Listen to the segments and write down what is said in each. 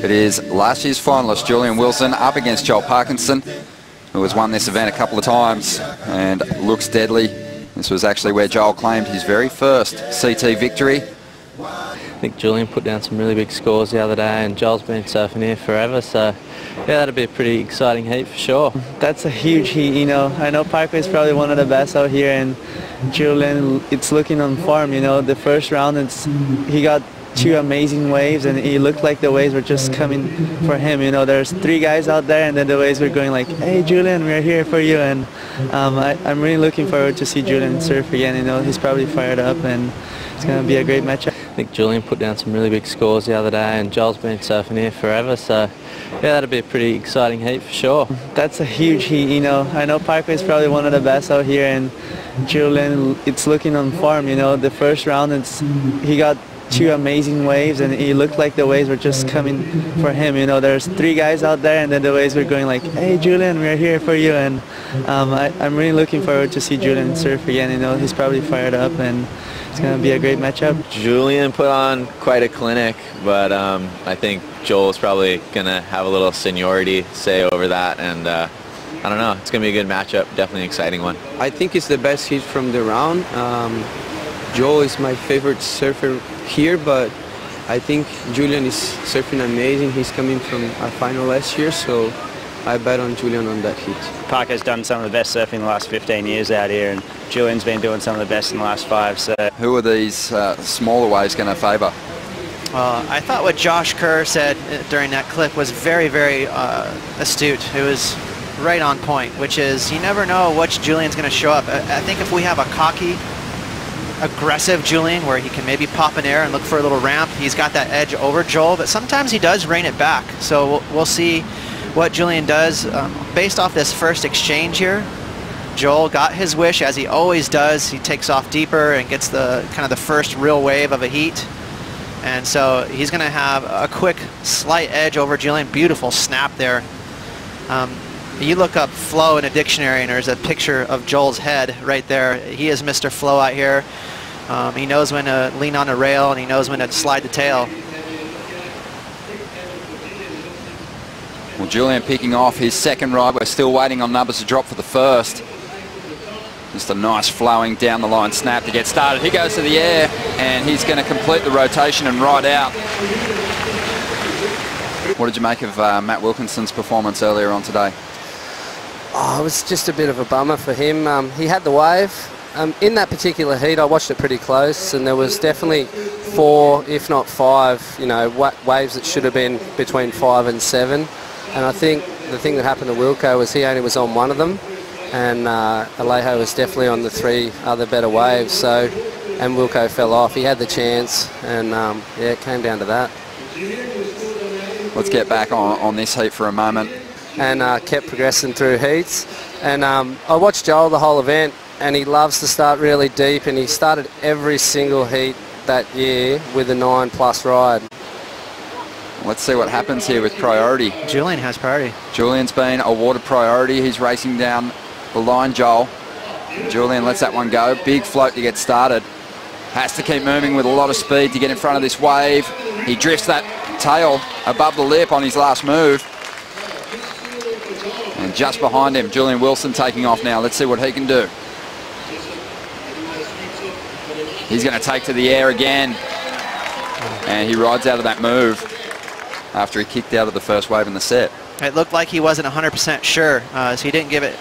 It is last year's finalist Julian Wilson up against Joel Parkinson, who has won this event a couple of times and looks deadly. This was actually where Joel claimed his very first CT victory. I think Julian put down some really big scores the other day, and Joel's been surfing here forever, so yeah, that'll be a pretty exciting heat for sure. That's a huge heat, you know. I know Parker is probably one of the best out here, and Julian, it's looking on form, you know. The first round, he got 2 amazing waves, and it looked like the waves were just coming for him, you know. There's 3 guys out there, and then the waves were going like, hey Julian, we're here for you. And I'm really looking forward to see Julian surf again, you know. He's probably fired up, and it's going to be a great matchup. I think Julian put down some really big scores the other day, and Joel's been surfing here forever, so yeah, that'll be a pretty exciting heat for sure. That's a huge heat, you know. I know Parker is probably one of the best out here, and Julian, it's looking on form, you know. The first round, he got 2 amazing waves, and it looked like the waves were just coming for him, you know. There's 3 guys out there, and then the waves were going like, hey Julian, we're here for you. And I'm really looking forward to see Julian surf again, you know. He's probably fired up, and it's going to be a great matchup. Julian put on quite a clinic, but I think Joel's probably going to have a little seniority say over that, and I don't know, it's going to be a good matchup, definitely an exciting one. I think it's the best heat from the round. Joel is my favorite surfer here, but I think Julian is surfing amazing. He's coming from our final last year, so I bet on Julian on that heat. Parker's done some of the best surfing in the last 15 years out here, and Julian's been doing some of the best in the last 5. So, who are these smaller waves going to favour? I thought what Josh Kerr said during that clip was very, very astute. It was right on point, which is you never know which Julian's going to show up. I think if we have a cocky, aggressive Julian where he can maybe pop in air and look for a little ramp, he's got that edge over Joel, but sometimes he does rein it back. So we'll see what Julian does. Based off this first exchange here, Joel got his wish, as he always does. He takes off deeper and gets the kind of the first real wave of a heat. And so he's going to have a quick slight edge over Julian. Beautiful snap there. You look up flow in a dictionary, and there's a picture of Joel's head right there. He is Mr. Flow out here. He knows when to lean on a rail, and he knows when to slide the tail. Well, Julian picking off his second ride. We're still waiting on numbers to drop for the first. Just a nice flowing down the line snap to get started. He goes to the air, and he's going to complete the rotation and ride out. What did you make of Matt Wilkinson's performance earlier on today? Oh, it was just a bit of a bummer for him. He had the wave. In that particular heat, I watched it pretty close, and there was definitely 4, if not 5, you know, waves that should have been between 5 and 7. And I think the thing that happened to Wilco was he only was on one of them, and Alejo was definitely on the 3 other better waves. So, and Wilco fell off. He had the chance, and yeah, it came down to that. Let's get back on this heat for a moment. And kept progressing through heats. And I watched Joel the whole event, and he loves to start really deep, and he started every single heat that year with a 9+ ride. Let's see what happens here with priority. Julian has priority. Julian's been awarded priority. He's racing down the line, Joel. Julian lets that one go. Big float to get started. Has to keep moving with a lot of speed to get in front of this wave. He drifts that tail above the lip on his last move. And just behind him, Julian Wilson taking off now. Let's see what he can do. He's going to take to the air again. And he rides out of that move after he kicked out of the first wave in the set. It looked like he wasn't 100% sure, so he didn't give it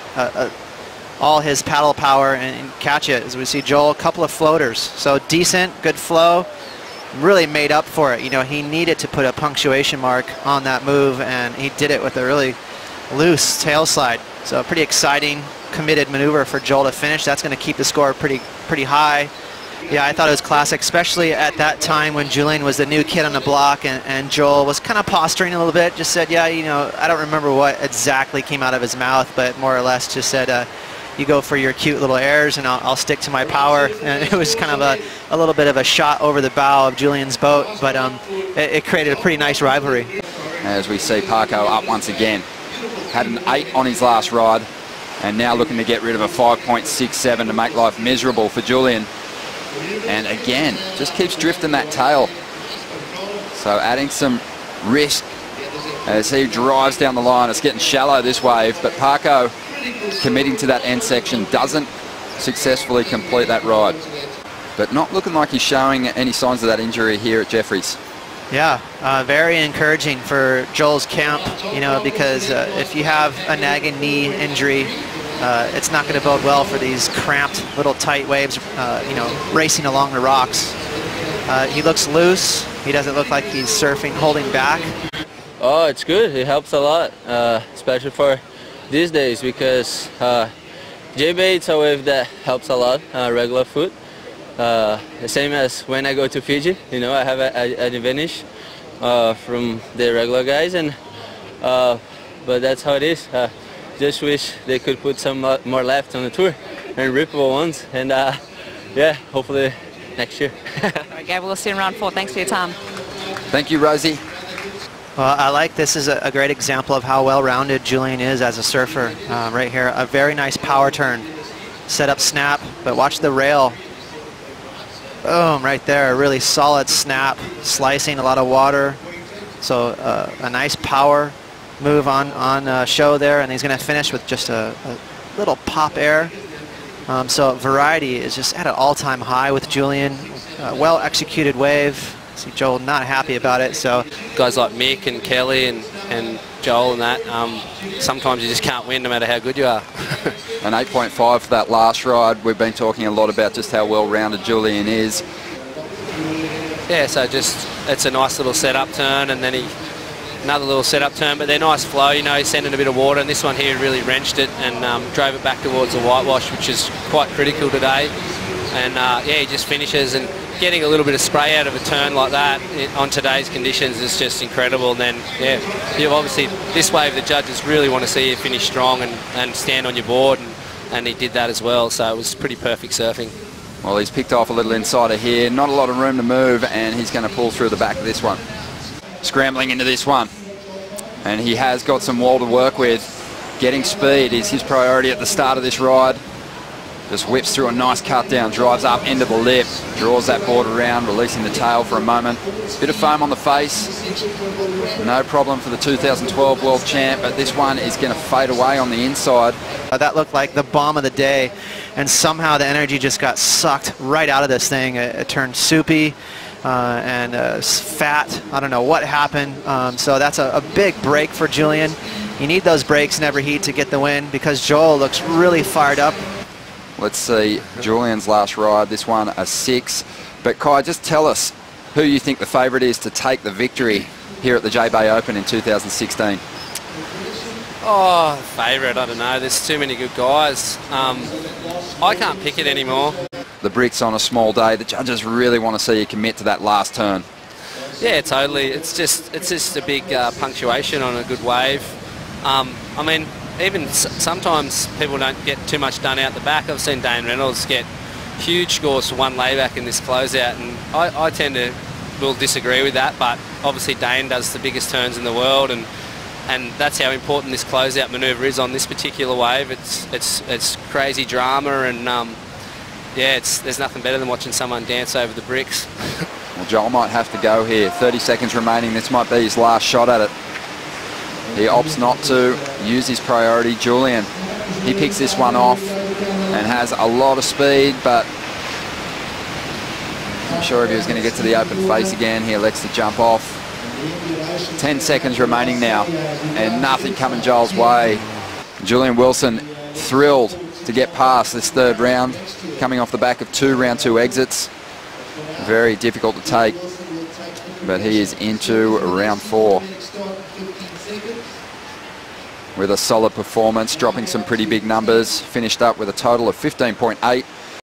all his paddle power and catch it. As we see Joel, a couple of floaters. So decent, good flow, really made up for it. You know, he needed to put a punctuation mark on that move, and he did it with a really loose tail slide. So a pretty exciting, committed maneuver for Joel to finish. That's going to keep the score pretty high. Yeah, I thought it was classic, especially at that time when Julian was the new kid on the block, and Joel was kind of posturing a little bit, just said, yeah, you know, I don't remember what exactly came out of his mouth, but more or less just said, you go for your cute little airs, and I'll stick to my power. And it was kind of a little bit of a shot over the bow of Julian's boat, but it created a pretty nice rivalry. As we see Parko up once again. Had an 8 on his last ride, and now looking to get rid of a 5.67 to make life miserable for Julian. And again, just keeps drifting that tail. So adding some risk as he drives down the line. It's getting shallow, this wave, but Parko, committing to that end section, doesn't successfully complete that ride. But not looking like he's showing any signs of that injury here at Jeffries. Yeah, very encouraging for Joel's camp, you know, because if you have a nagging knee injury, it's not going to bode well for these cramped little tight waves, you know, racing along the rocks. He looks loose. He doesn't look like he's surfing, holding back. Oh, it's good. It helps a lot, especially for these days, because JB, it's a wave that helps a lot, regular foot. The same as when I go to Fiji, you know, I have an advantage from the regular guys, and but that's how it is. Just wish they could put some more left on the tour and rippable ones, and yeah, hopefully next year. All right, Gabe, we'll see you in round 4. Thanks for your time. Thank you, Rosie. Well, I like this is a great example of how well-rounded Julian is as a surfer. Right here, a very nice power turn, set up snap, but watch the rail. Boom, right there, a really solid snap, slicing a lot of water. So a nice power move on show there, and he's going to finish with just a little pop air. So variety is just at an all-time high with Julian. Well-executed wave. See Joel not happy about it. So guys like Mick and Kelly and Joel and that, sometimes you just can't win no matter how good you are. An 8.5 for that last ride. We've been talking a lot about just how well-rounded Julian is. Yeah, so just it's a nice little setup turn, and then another little setup turn, but they're nice flow. You know, he's sending a bit of water, and this one here really wrenched it and drove it back towards the whitewash, which is quite critical today. And yeah, he just finishes, and getting a little bit of spray out of a turn like that on today's conditions is just incredible. And then, yeah, you obviously, this wave the judges really want to see you finish strong and stand on your board, and he did that as well, so it was pretty perfect surfing. Well, he's picked off a little insider here, not a lot of room to move, and he's going to pull through the back of this one. Scrambling into this one, and he has got some wall to work with. Getting speed is his priority at the start of this ride. Just whips through a nice cut down, drives up into the lip, draws that board around, releasing the tail for a moment. Bit of foam on the face. No problem for the 2012 world champ, but this one is going to fade away on the inside. That looked like the bomb of the day, and somehow the energy just got sucked right out of this thing. It turned soupy and fat. I don't know what happened. So that's a big break for Julian. You need those breaks in every heat to get the win, because Joel looks really fired up. Let's see Julian's last ride, this one a 6. But Kai, just tell us who you think the favourite is to take the victory here at the J-Bay Open in 2016. Oh, favourite, I don't know. There's too many good guys. I can't pick it anymore. The bricks on a small day. The judges really want to see you commit to that last turn. Yeah, totally. It's just a big punctuation on a good wave. I mean, even sometimes people don't get too much done out the back. I've seen Dane Reynolds get huge scores for one layback in this closeout, and I tend to will disagree with that, but obviously Dane does the biggest turns in the world, and that's how important this closeout manoeuvre is on this particular wave. It's crazy drama, and yeah, there's nothing better than watching someone dance over the bricks. Well, Joel might have to go here. 30 seconds remaining. This might be his last shot at it. He opts not to use his priority. Julian, he picks this one off and has a lot of speed, but I'm sure if he was going to get to the open face again, he elects to jump off. 10 seconds remaining now, and nothing coming Joel's way. Julian Wilson thrilled to get past this third round, coming off the back of 2 round 2 exits. Very difficult to take, but he is into round 4 with a solid performance, dropping some pretty big numbers. Finished up with a total of 15.8.